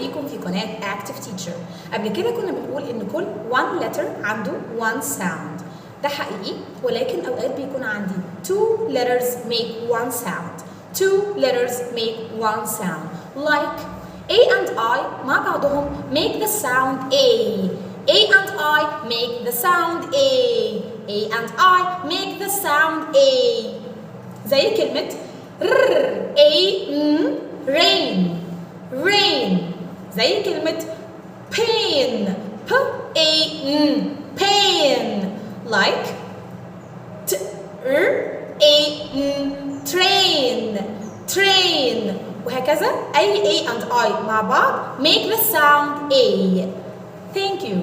بيكم في قناة Active Teacher. قبل كده كنا بنقول إن كل one letter عنده one sound. ده حقيقي، ولكن أوقات بيكون عندي two letters make one sound. Two letters make one sound. Like A and I مع بعضهم make the sound A. A and I make the sound A. A and I make the sound A. زي كلمة R A N rain. Rain. زي كلمة pain. P A N pain. Like T R A N train. Train. وهكذا أي A and I مع بعض make the sound A. Thank you.